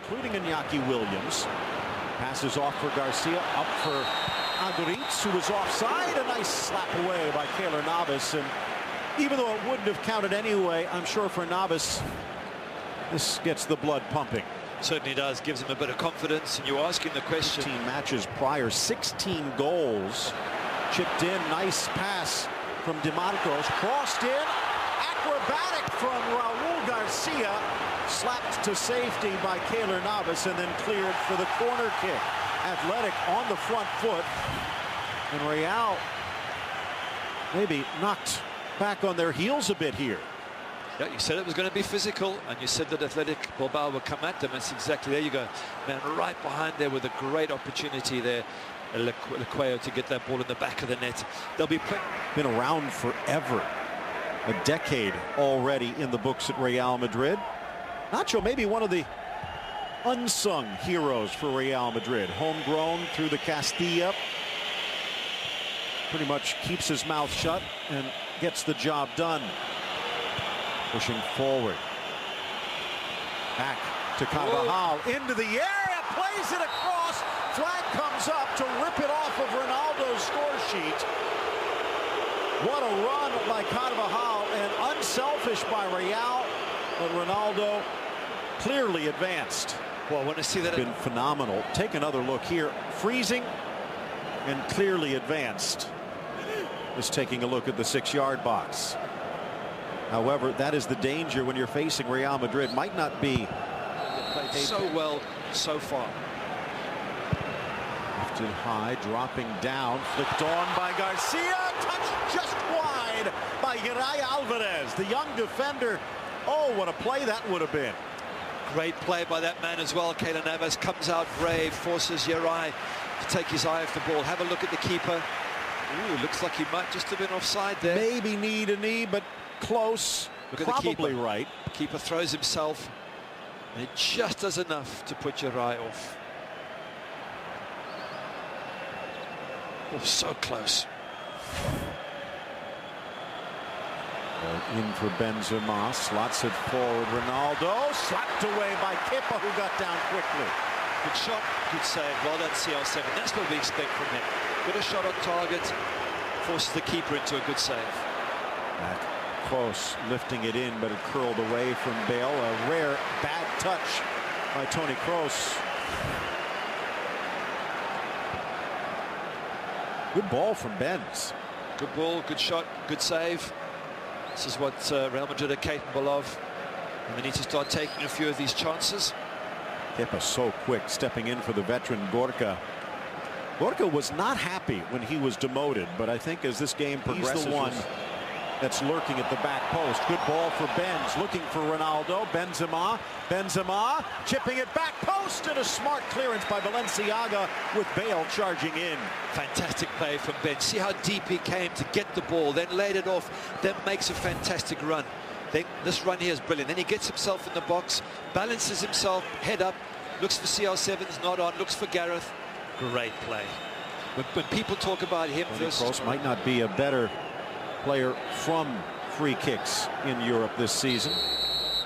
including Iñaki Williams. Passes off for Garcia, up for Aguritz, who was offside. A nice slap away by Keylor Navas, and even though it wouldn't have counted anyway, I'm sure for Navas, this gets the blood pumping. Certainly does, gives him a bit of confidence, and you're asking the question. 15 matches prior, 16 goals. Chipped in, nice pass from DeMarcos, crossed in, acrobatic from Raul Garcia, slapped to safety by Keylor Navas, and then cleared for the corner kick. Athletic on the front foot, and Real maybe knocked back on their heels a bit here. Yeah, you said it was going to be physical, and you said that Atletic Bilbao would come at them. It's exactly, there you go, man, right behind there with a great opportunity there, Lequeo, to get that ball in the back of the net. They'll be been around forever, a decade already in the books at Real Madrid. Nacho, maybe one of the unsung heroes for Real Madrid. Homegrown through the Castilla, pretty much keeps his mouth shut and gets the job done. Pushing forward. Back to Carvajal, into the area, plays it across. Flag comes up to rip it off of Ronaldo's score sheet. What a run by Carvajal, and unselfish by Real, but Ronaldo clearly advanced. Well, I want to see that. Been phenomenal. Take another look here. Freezing and clearly advanced. Just taking a look at the 6-yard box. However, that is the danger when you're facing Real Madrid. Might not be played so well so far. Lifted high, dropping down, flicked on by Garcia, touched just wide by Uriah Alvarez, the young defender. Oh, what a play that would have been. Great play by that man as well. Keylor Navas comes out brave, forces Uriah to take his eye off the ball. Have a look at the keeper. Ooh, looks like he might just have been offside there. Maybe knee to knee, but close. Look at probably the keeper. Right. The keeper throws himself, and it just does enough to put Uriah off. Oh, so close. In for Benzema, slots it forward. Ronaldo, slapped away by Kepa, who got down quickly. Good shot, good save. Well done, CR7. That's what we expect from him. Good a shot on target, forces the keeper into a good save. Back close, lifting it in, but it curled away from Bale. A rare bad touch by Toni Kroos. Good ball from Benz. Good ball, good shot, good save. This is what Real Madrid are capable of, and they need to start taking a few of these chances. Kepa so quick, stepping in for the veteran Gorka. Gorka was not happy when he was demoted, but I think as this game progresses, he's the one that's lurking at the back post. Good ball for Benz, looking for Ronaldo. Benzema chipping it back post, and a smart clearance by Balenciaga with Bale charging in. Fantastic play from Ben. See how deep he came to get the ball, then laid it off, then makes a fantastic run. This run here is brilliant. Then he gets himself in the box, balances himself, head up, looks for CR7's not on, looks for Gareth. Great play. When people talk about him, Kroos might not be a better player from free kicks in Europe this season.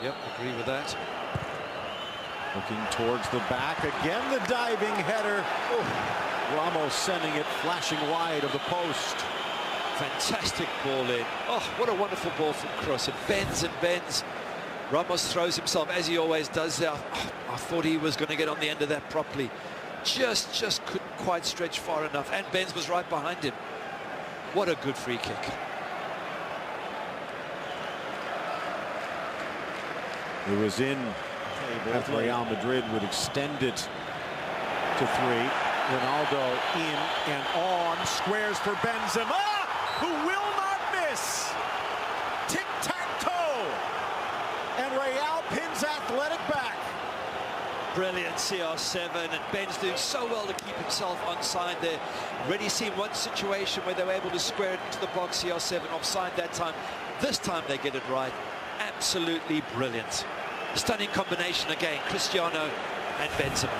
Yep, agree with that. Looking towards the back again, the diving header. Oh, Ramos sending it flashing wide of the post. Fantastic ball in. Oh, what a wonderful ball from Kroos. It bends and bends. Ramos throws himself, as he always does there. Oh, I thought he was going to get on the end of that properly. Just couldn't quite stretch far enough. And Benz was right behind him. What a good free kick. It was in as Real Madrid would extend it to 3. Ronaldo in and on, squares for Benzema, who will not miss. Tic-tac-toe, and Real pins Athletic back. Brilliant CR7, and Ben's doing so well to keep himself onside there. Already seen one situation where they were able to square it into the box. CR7 offside that time. This time they get it right. Absolutely brilliant. Stunning combination again, Cristiano and Benzema.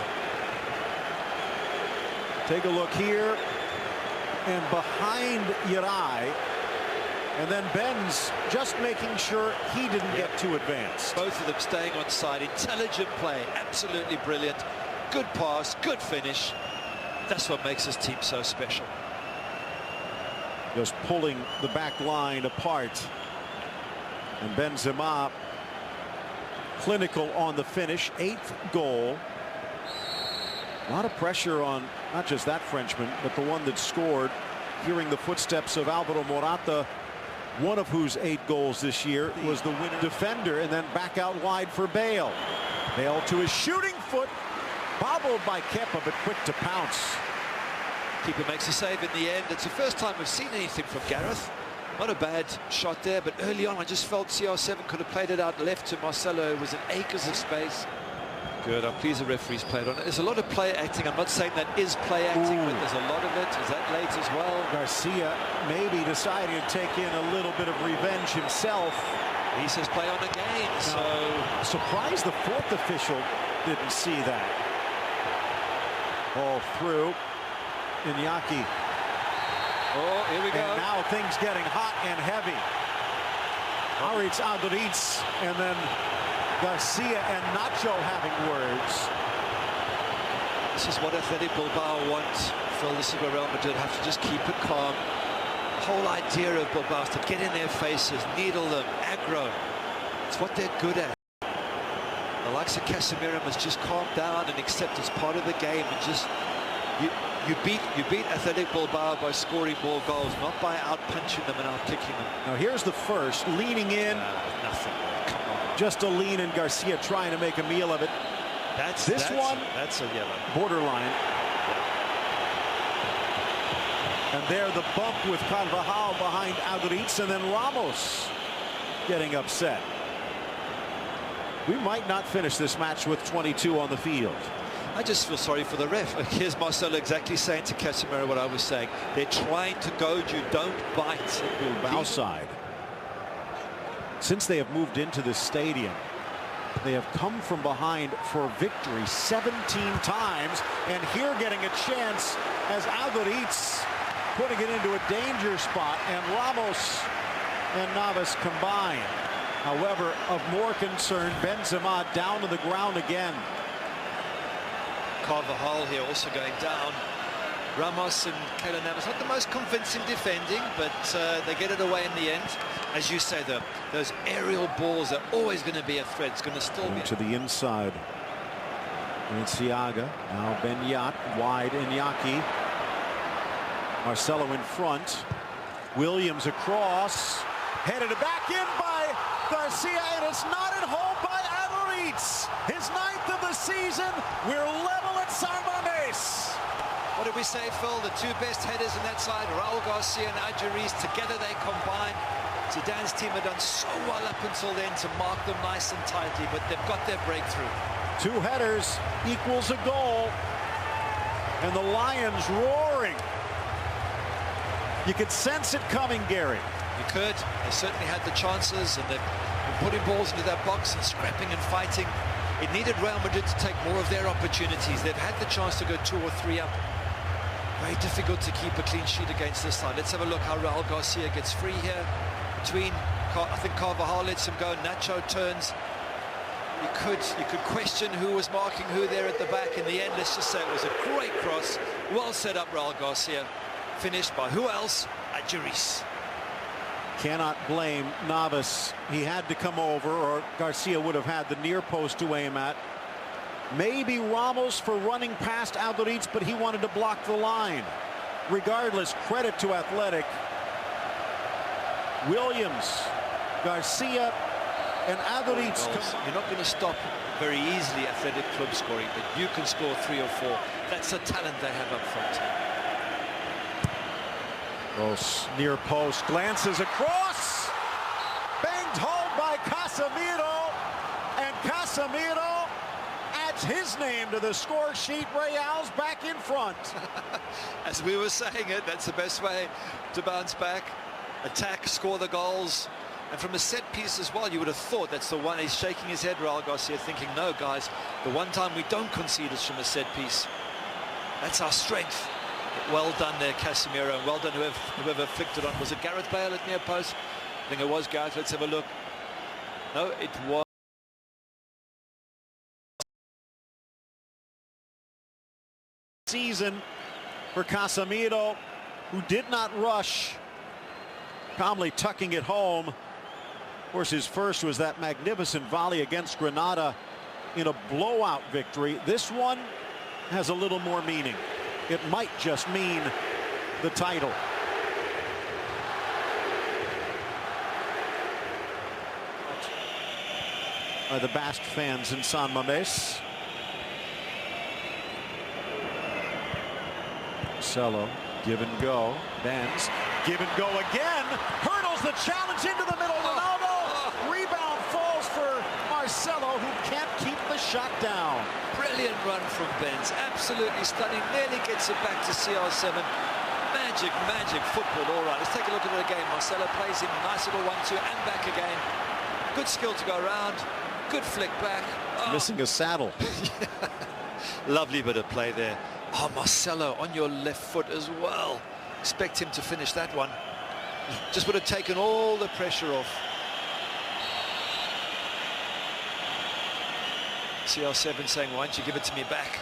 Take a look here, and behind Uriah And then Benz just making sure he didn't get too advanced. Both of them staying on side. Intelligent play, absolutely brilliant. Good pass, good finish. That's what makes this team so special. Just pulling the back line apart. And Benzema clinical on the finish. 8th goal. A lot of pressure on not just that Frenchman, but the one that scored. Hearing the footsteps of Alvaro Morata, one of whose 8 goals this year was the winning defender, and then back out wide for Bale. Bale to his shooting foot, bobbled by Kepa, but quick to pounce. Keeper makes a save in the end. It's the first time we've seen anything from Gareth. Not a bad shot there, but early on I just felt CR7 could have played it out left to Marcelo. It was an acres of space. Good, I'm pleased the referee's played on it. There's a lot of play acting. I'm not saying that is play acting, but there's a lot of it. Is that late as well? Garcia maybe deciding to take in a little bit of revenge himself. He says play on again, so... Surprised the 4th official didn't see that. Ball through. Iñaki. Oh, here we go. And now things getting hot and heavy. Aritz Aduriz, and then Garcia and Nacho having words. This is what Atletic Bilbao wants. Phil, this is where Real Madrid have to just keep it calm. The whole idea of Bilbao is to get in their faces, needle them, aggro. It's what they're good at. The likes of Casemiro must just calm down and accept it's part of the game, and just you beat Atletic Bilbao by scoring more goals, not by out-punching them and out-kicking them. Now here's the first, leaning in. Nothing. Come on. Just a lean, and Garcia trying to make a meal of it. That's a yellow. Borderline. And there the bump with Carvajal behind Aduriz, and then Ramos getting upset. We might not finish this match with 22 on the field. I just feel sorry for the ref. Here's Marcelo exactly saying to Casemiro what I was saying. They're trying to goad you, don't bite. Bilbao side. Since they have moved into this stadium, they have come from behind for victory 17 times, and here getting a chance as Aduriz putting it into a danger spot, and Ramos and Navas combine. However, of more concern, Benzema down to the ground again. Carvajal here also going down. Ramos and Keylor Navas, not the most convincing defending, but they get it away in the end. As you say, though, those aerial balls are always going to be a threat. It's going to still be to the inside. Siaga, now Benyat, wide Iñaki. Marcelo in front. Williams across. Headed back in by Garcia, and it's not at home by Aduriz. His 9th of the season. We're level at San Mamés. What did we say, Phil? The 2 best headers in that side, Raul Garcia and Aduriz, together they combine. Zidane's team have done so well up until then to mark them nice and tightly, but they've got their breakthrough. 2 headers equals a goal, and the Lions roaring. You could sense it coming, Gary. You could. They certainly had the chances, and they've been putting balls into that box and scrapping and fighting. It needed Real Madrid to take more of their opportunities. They've had the chance to go 2 or 3 up. Very difficult to keep a clean sheet against this side. Let's have a look how Raul Garcia gets free here. Between, I think Carvajal lets him go, Nacho turns. You could question who was marking who there at the back. In the end, let's just say it was a great cross. Well set up, Raul Garcia. Finished by who else? Aduriz. Cannot blame Navas. He had to come over, or Garcia would have had the near post to aim at. Maybe Ramos for running past Aduriz, but he wanted to block the line. Regardless, credit to Athletic. Williams, Garcia, and Aduriz. You're not going to stop very easily Athletic club scoring, but you can score 3 or 4. That's the talent they have up front. Near post, glances across, banged home by Casemiro, and Casemiro adds his name to the score sheet. Real's back in front. As we were saying it, that's the best way to bounce back, attack, score the goals. And from a set piece as well, you would have thought that's the one. He's shaking his head, Raul Garcia, thinking, no, guys, the one time we don't concede is from a set piece. That's our strength. Well done there, Casemiro, and well done whoever flicked it on. Was it Gareth Bale at near post? I think it was Gareth. Let's have a look. No, it was. Season for Casemiro, who did not rush, calmly tucking it home. Of course, his first was that magnificent volley against Granada in a blowout victory. This one has a little more meaning. It might just mean the title. By the Basque fans in San Mamés. Marcelo, give and go, bends, give and go again, hurdles the challenge into the middle. Ronaldo, rebound falls for Marcelo, who can't keep the shot down. Brilliant run from Benz, absolutely stunning, nearly gets it back to CR7. Magic, magic football. All right, let's take a look at it again. Marcelo plays him, nice little 1-2 and back again. Good skill to go around, good flick back. Oh. Missing a saddle. Lovely bit of play there. Oh, Marcelo on your left foot as well. Expect him to finish that one. Just would have taken all the pressure off. CR7 saying, why don't you give it to me back?